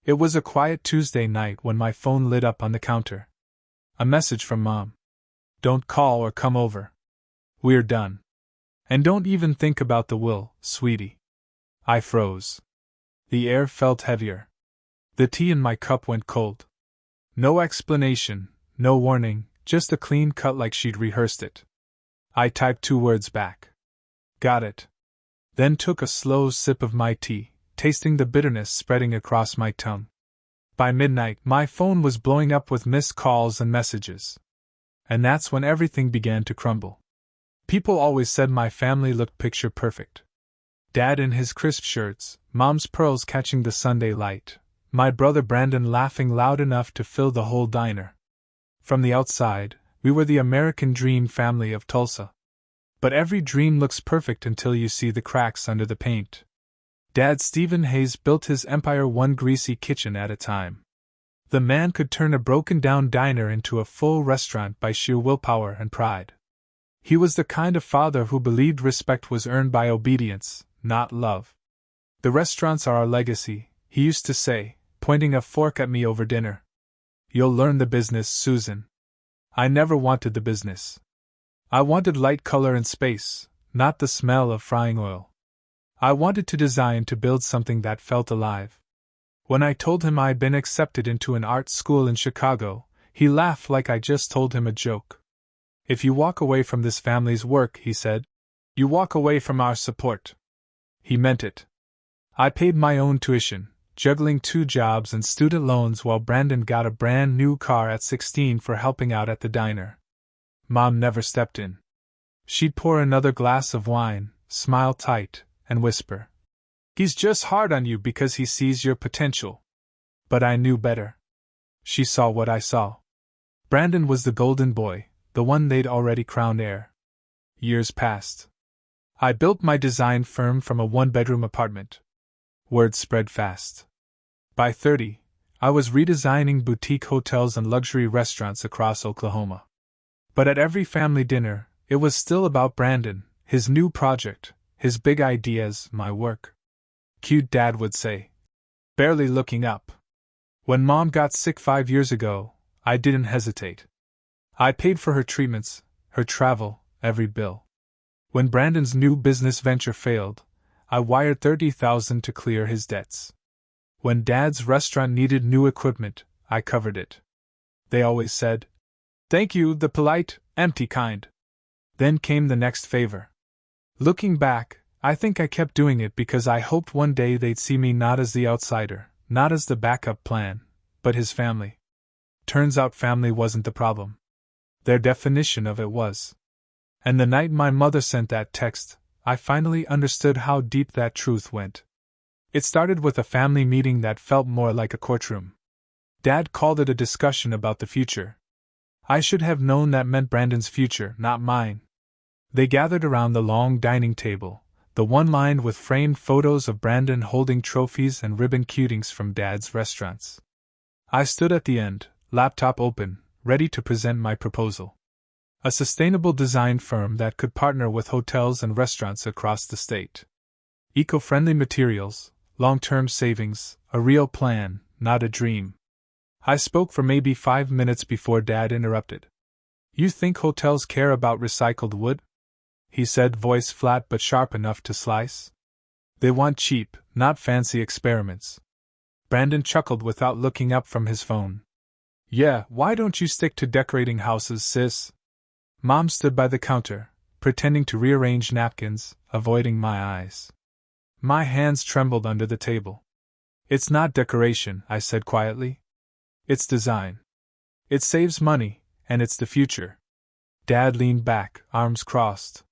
It was a quiet Tuesday night when my phone lit up on the counter. A message from Mom. Don't call or come over. We're done. And don't even think about the will, sweetie. I froze. The air felt heavier. The tea in my cup went cold. No explanation, no warning, just a clean cut like she'd rehearsed it. I typed 2 words back. Got it. Then took a slow sip of my tea, tasting the bitterness spreading across my tongue. By midnight, my phone was blowing up with missed calls and messages. And that's when everything began to crumble. People always said my family looked picture perfect. Dad in his crisp shirts, Mom's pearls catching the Sunday light, my brother Brandon laughing loud enough to fill the whole diner. From the outside, we were the American dream family of Tulsa. But every dream looks perfect until you see the cracks under the paint. Dad Stephen Hayes built his empire one greasy kitchen at a time. The man could turn a broken-down diner into a full restaurant by sheer willpower and pride. He was the kind of father who believed respect was earned by obedience, not love. The restaurants are our legacy, he used to say, pointing a fork at me over dinner. You'll learn the business, Susan. I never wanted the business. I wanted light color and space, not the smell of frying oil. I wanted to design to build something that felt alive. When I told him I'd been accepted into an art school in Chicago, he laughed like I just told him a joke. If you walk away from this family's work, he said, you walk away from our support. He meant it. I paid my own tuition, juggling 2 jobs and student loans while Brandon got a brand new car at 16 for helping out at the diner. Mom never stepped in. She'd pour another glass of wine, smile tight, and whisper, he's just hard on you because he sees your potential. But I knew better. She saw what I saw. Brandon was the golden boy, the one they'd already crowned heir. Years passed. I built my design firm from a 1-bedroom apartment. Word spread fast. By 30, I was redesigning boutique hotels and luxury restaurants across Oklahoma. But at every family dinner, it was still about Brandon, his new project, his big ideas, my work. Cute Dad would say, barely looking up. When Mom got sick 5 years ago, I didn't hesitate. I paid for her treatments, her travel, every bill. When Brandon's new business venture failed, I wired $30,000 to clear his debts. When Dad's restaurant needed new equipment, I covered it. They always said, thank you, the polite, empty kind. Then came the next favor. Looking back, I think I kept doing it because I hoped one day they'd see me not as the outsider, not as the backup plan, but his family. Turns out family wasn't the problem. Their definition of it was. And the night my mother sent that text, I finally understood how deep that truth went. It started with a family meeting that felt more like a courtroom. Dad called it a discussion about the future. I should have known that meant Brandon's future, not mine. They gathered around the long dining table, the one lined with framed photos of Brandon holding trophies and ribbon cutings from Dad's restaurants. I stood at the end, laptop open, ready to present my proposal. A sustainable design firm that could partner with hotels and restaurants across the state. Eco-friendly materials, long-term savings, a real plan, not a dream. I spoke for maybe 5 minutes before Dad interrupted. You think hotels care about recycled wood? He said, voice flat but sharp enough to slice. They want cheap, not fancy experiments. Brandon chuckled without looking up from his phone. Yeah, why don't you stick to decorating houses, sis? Mom stood by the counter, pretending to rearrange napkins, avoiding my eyes. My hands trembled under the table. It's not decoration, I said quietly. It's design. It saves money, and it's the future. Dad leaned back, arms crossed.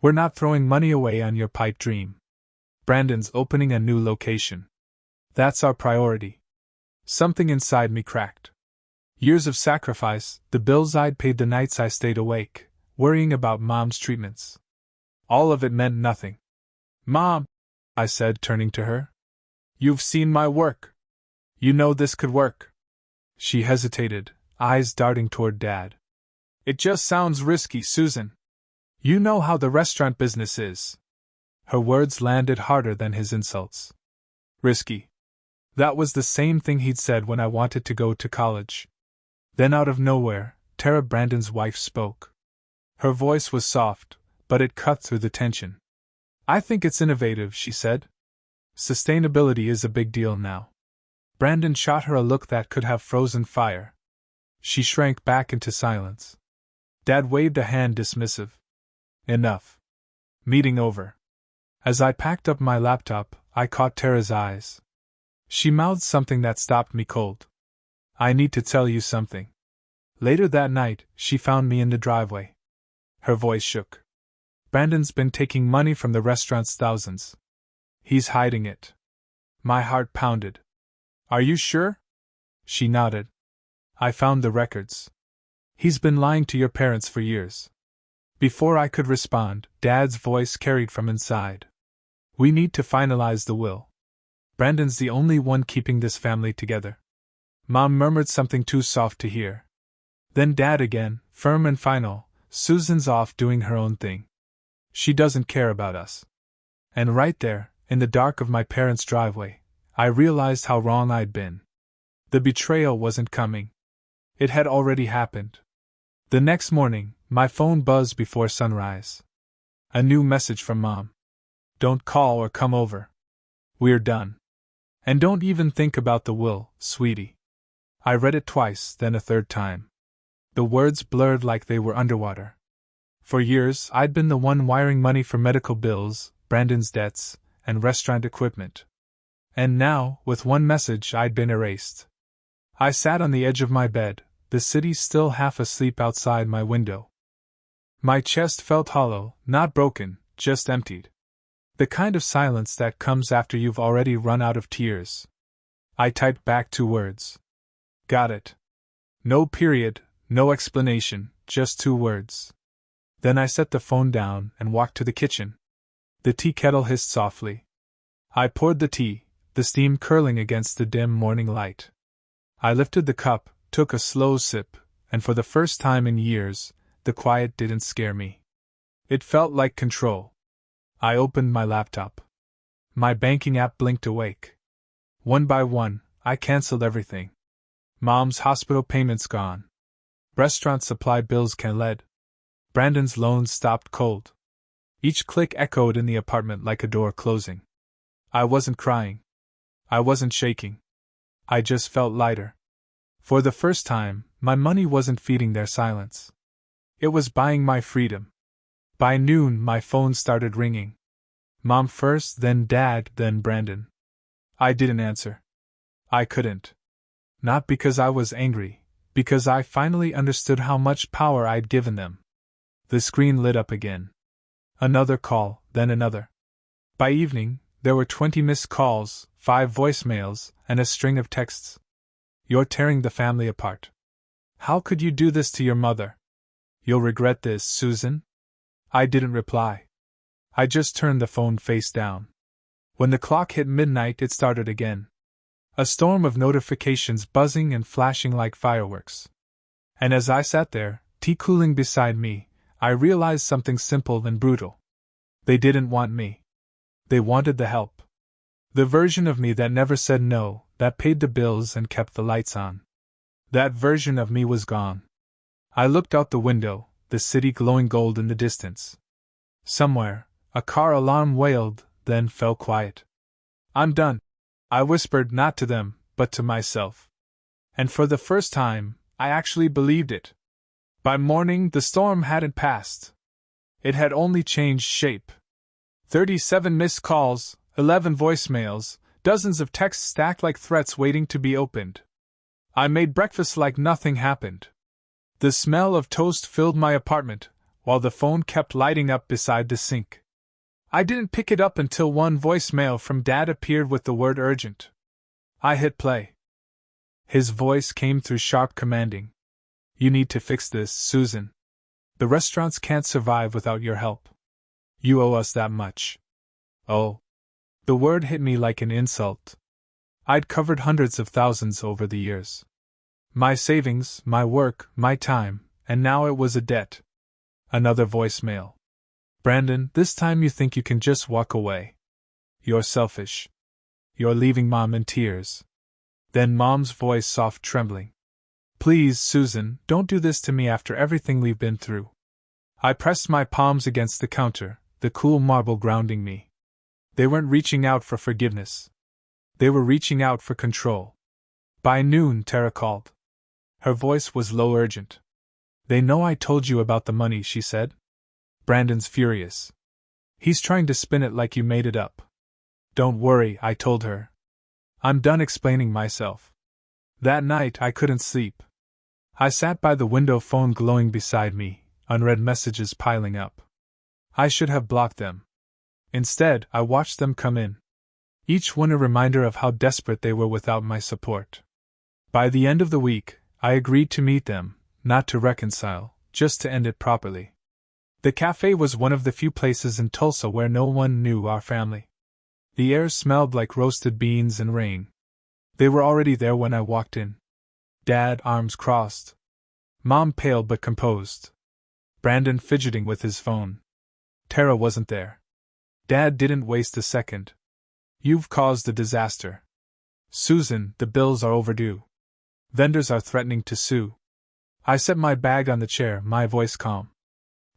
We're not throwing money away on your pipe dream. Brandon's opening a new location. That's our priority. Something inside me cracked. Years of sacrifice, the bills I'd paid the nights I stayed awake, worrying about Mom's treatments. All of it meant nothing. Mom, I said, turning to her. You've seen my work. You know this could work. She hesitated, eyes darting toward Dad. It just sounds risky, Susan. You know how the restaurant business is. Her words landed harder than his insults. Risky. That was the same thing he'd said when I wanted to go to college. Then out of nowhere, Tara, Brandon's wife, spoke. Her voice was soft, but it cut through the tension. I think it's innovative, she said. Sustainability is a big deal now. Brandon shot her a look that could have frozen fire. She shrank back into silence. Dad waved a hand dismissive. Enough. Meeting over. As I packed up my laptop, I caught Tara's eyes. She mouthed something that stopped me cold. I need to tell you something. Later that night, she found me in the driveway. Her voice shook. Brandon's been taking money from the restaurant's thousands. He's hiding it. My heart pounded. Are you sure? She nodded. I found the records. He's been lying to your parents for years. Before I could respond, Dad's voice carried from inside. We need to finalize the will. Brandon's the only one keeping this family together. Mom murmured something too soft to hear. Then Dad again, firm and final. Susan's off doing her own thing. She doesn't care about us. And right there, in the dark of my parents' driveway, I realized how wrong I'd been. The betrayal wasn't coming. It had already happened. The next morning, my phone buzzed before sunrise. A new message from Mom. Don't call or come over. We're done. And don't even think about the will, sweetie. I read it twice, then a third time. The words blurred like they were underwater. For years, I'd been the one wiring money for medical bills, Brandon's debts, and restaurant equipment. And now, with one message, I'd been erased. I sat on the edge of my bed, the city still half asleep outside my window. My chest felt hollow, not broken, just emptied. The kind of silence that comes after you've already run out of tears. I typed back 2 words. Got it. No period, no explanation, just 2 words. Then I set the phone down and walked to the kitchen. The tea kettle hissed softly. I poured the tea, the steam curling against the dim morning light. I lifted the cup, took a slow sip, and for the first time in years, the quiet didn't scare me. It felt like control. I opened my laptop. My banking app blinked awake. One by one, I canceled everything. Mom's hospital payments gone. Restaurant supply bills canceled. Brandon's loans stopped cold. Each click echoed in the apartment like a door closing. I wasn't crying. I wasn't shaking. I just felt lighter. For the first time, my money wasn't feeding their silence. It was buying my freedom. By noon, my phone started ringing. Mom first, then Dad, then Brandon. I didn't answer. I couldn't. Not because I was angry, because I finally understood how much power I'd given them. The screen lit up again. Another call, then another. By evening, there were 20 missed calls, 5 voicemails, and a string of texts. You're tearing the family apart. How could you do this to your mother? You'll regret this, Susan. I didn't reply. I just turned the phone face down. When the clock hit midnight, it started again. A storm of notifications buzzing and flashing like fireworks. And as I sat there, tea cooling beside me, I realized something simple and brutal. They didn't want me. They wanted the help. The version of me that never said no, that paid the bills and kept the lights on. That version of me was gone. I looked out the window, the city glowing gold in the distance. Somewhere, a car alarm wailed, then fell quiet. I'm done, I whispered, not to them, but to myself. And for the first time, I actually believed it. By morning, the storm hadn't passed. It had only changed shape. 37 missed calls, 11 voicemails, dozens of texts stacked like threats waiting to be opened. I made breakfast like nothing happened. The smell of toast filled my apartment, while the phone kept lighting up beside the sink. I didn't pick it up until one voicemail from Dad appeared with the word urgent. I hit play. His voice came through sharp, commanding. You need to fix this, Susan. The restaurants can't survive without your help. You owe us that much. Oh. The word hit me like an insult. I'd covered hundreds of thousands over the years. My savings, my work, my time, and now it was a debt. Another voicemail. Brandon, this time you think you can just walk away. You're selfish. You're leaving Mom in tears. Then Mom's voice soft trembling. Please, Susan, don't do this to me after everything we've been through. I pressed my palms against the counter, the cool marble grounding me. They weren't reaching out for forgiveness. They were reaching out for control. By noon, Tara called. Her voice was low, urgent. They know I told you about the money, she said. Brandon's furious. He's trying to spin it like you made it up. Don't worry, I told her. I'm done explaining myself. That night I couldn't sleep. I sat by the window, phone glowing beside me, unread messages piling up. I should have blocked them. Instead, I watched them come in. Each one a reminder of how desperate they were without my support. By the end of the week, I agreed to meet them, not to reconcile, just to end it properly. The cafe was one of the few places in Tulsa where no one knew our family. The air smelled like roasted beans and rain. They were already there when I walked in. Dad, arms crossed. Mom, pale but composed. Brandon fidgeting with his phone. Tara wasn't there. Dad didn't waste a second. You've caused a disaster. Susan, the bills are overdue. Vendors are threatening to sue. I set my bag on the chair, my voice calm.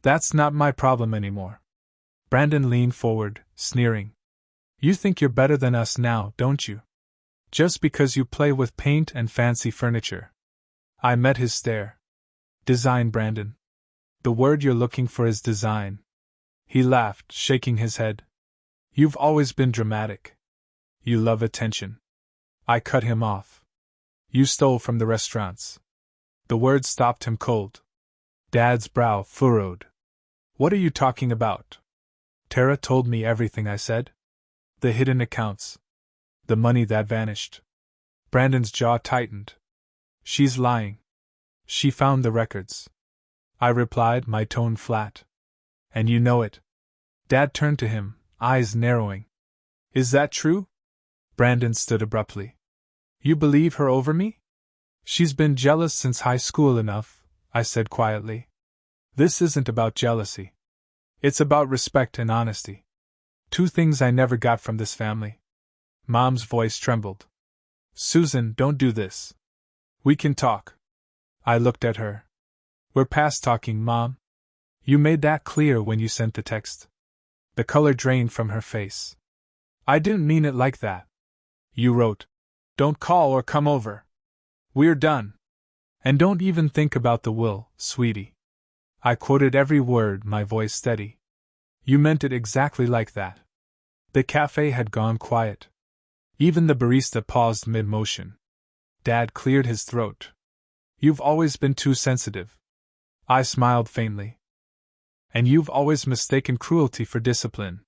That's not my problem anymore. Brandon leaned forward, sneering. You think you're better than us now, don't you? Just because you play with paint and fancy furniture. I met his stare. Design, Brandon. The word you're looking for is design. He laughed, shaking his head. You've always been dramatic. You love attention. I cut him off. You stole from the restaurants. The word stopped him cold. Dad's brow furrowed. What are you talking about? Tara told me everything, I said. The hidden accounts. The money that vanished. Brandon's jaw tightened. She's lying. She found the records. I replied, my tone flat. And you know it. Dad turned to him, eyes narrowing. Is that true? Brandon stood abruptly. You believe her over me? She's been jealous since high school enough, I said quietly. This isn't about jealousy. It's about respect and honesty. Two things I never got from this family. Mom's voice trembled. Susan, don't do this. We can talk. I looked at her. We're past talking, Mom. You made that clear when you sent the text. The color drained from her face. I didn't mean it like that. You wrote, don't call or come over. We're done. And don't even think about the will, sweetie. I quoted every word, my voice steady. You meant it exactly like that. The cafe had gone quiet. Even the barista paused mid-motion. Dad cleared his throat. You've always been too sensitive. I smiled faintly. And you've always mistaken cruelty for discipline.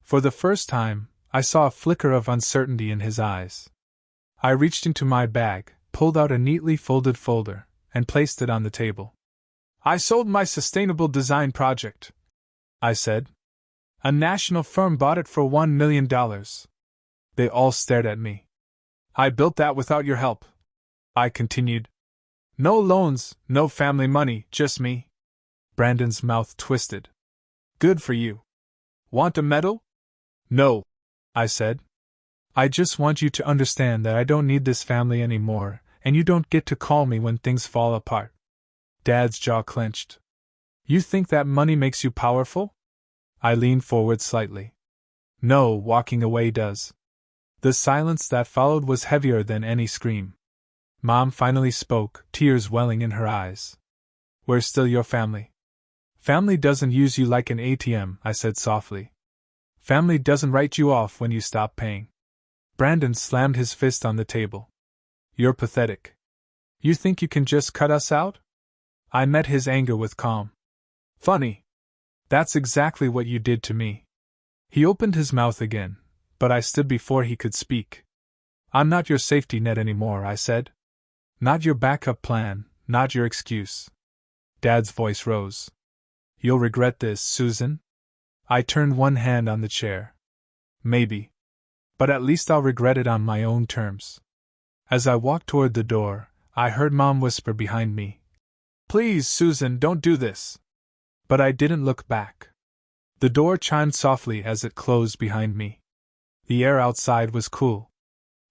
For the first time, I saw a flicker of uncertainty in his eyes. I reached into my bag, pulled out a neatly folded folder, and placed it on the table. I sold my sustainable design project, I said. A national firm bought it for $1 million. They all stared at me. I built that without your help, I continued. No loans, no family money, just me. Brandon's mouth twisted. Good for you. Want a medal? No, I said. I just want you to understand that I don't need this family anymore, and you don't get to call me when things fall apart. Dad's jaw clenched. You think that money makes you powerful? I leaned forward slightly. No, walking away does. The silence that followed was heavier than any scream. Mom finally spoke, tears welling in her eyes. We're still your family. Family doesn't use you like an ATM, I said softly. Family doesn't write you off when you stop paying. Brandon slammed his fist on the table. You're pathetic. You think you can just cut us out? I met his anger with calm. Funny. That's exactly what you did to me. He opened his mouth again, but I stood before he could speak. I'm not your safety net anymore, I said. Not your backup plan, not your excuse. Dad's voice rose. You'll regret this, Susan? I turned one hand on the chair. Maybe. But at least I'll regret it on my own terms. As I walked toward the door, I heard Mom whisper behind me. Please, Susan, don't do this. But I didn't look back. The door chimed softly as it closed behind me. The air outside was cool.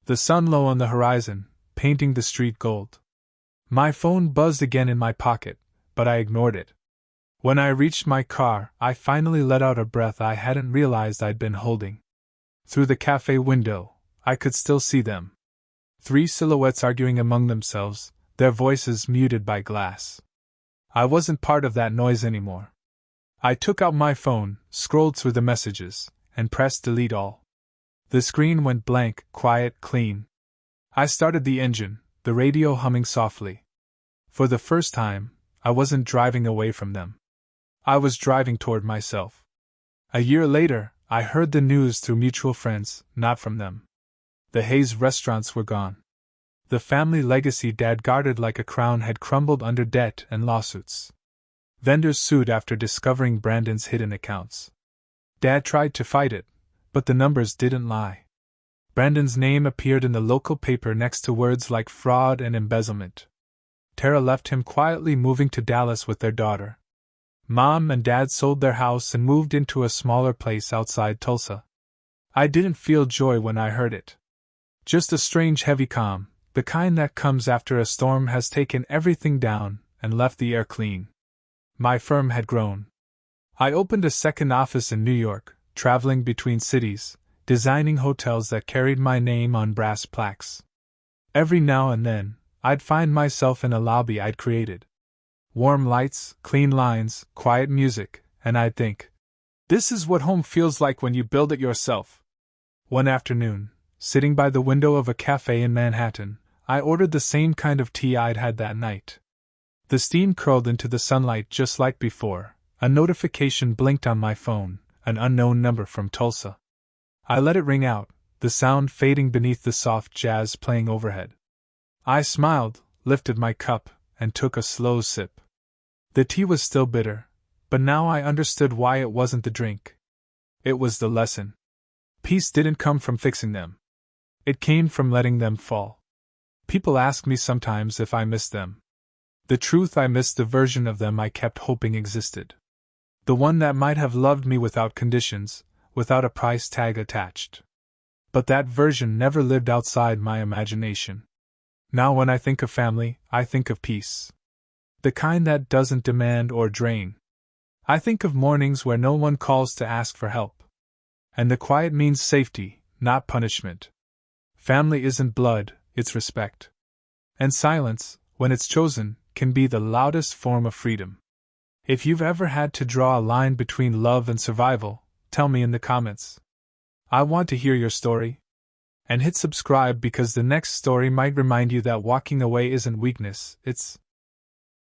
The sun low on the horizon, painting the street gold. My phone buzzed again in my pocket, but I ignored it. When I reached my car, I finally let out a breath I hadn't realized I'd been holding. Through the cafe window, I could still see them. 3 silhouettes arguing among themselves, their voices muted by glass. I wasn't part of that noise anymore. I took out my phone, scrolled through the messages, and pressed delete all. The screen went blank, quiet, clean. I started the engine, the radio humming softly. For the first time, I wasn't driving away from them. I was driving toward myself. A year later, I heard the news through mutual friends, not from them. The Hayes restaurants were gone. The family legacy Dad guarded like a crown had crumbled under debt and lawsuits. Vendors sued after discovering Brandon's hidden accounts. Dad tried to fight it, but the numbers didn't lie. Brandon's name appeared in the local paper next to words like fraud and embezzlement. Tara left him quietly, moving to Dallas with their daughter. Mom and Dad sold their house and moved into a smaller place outside Tulsa. I didn't feel joy when I heard it. Just a strange heavy calm, the kind that comes after a storm has taken everything down and left the air clean. My firm had grown. I opened a second office in New York, traveling between cities, designing hotels that carried my name on brass plaques. Every now and then, I'd find myself in a lobby I'd created. Warm lights, clean lines, quiet music, and I'd think, this is what home feels like when you build it yourself. One afternoon, sitting by the window of a cafe in Manhattan, I ordered the same kind of tea I'd had that night. The steam curled into the sunlight just like before. A notification blinked on my phone, an unknown number from Tulsa. I let it ring out, the sound fading beneath the soft jazz playing overhead. I smiled, lifted my cup, and took a slow sip. The tea was still bitter, but now I understood why it wasn't the drink. It was the lesson. Peace didn't come from fixing them. It came from letting them fall. People ask me sometimes if I miss them. The truth, I missed the version of them I kept hoping existed. The one that might have loved me without conditions, without a price tag attached. But that version never lived outside my imagination. Now when I think of family, I think of peace. The kind that doesn't demand or drain. I think of mornings where no one calls to ask for help. And the quiet means safety, not punishment. Family isn't blood, it's respect. And silence, when it's chosen, can be the loudest form of freedom. If you've ever had to draw a line between love and survival, tell me in the comments. I want to hear your story. And hit subscribe because the next story might remind you that walking away isn't weakness, it's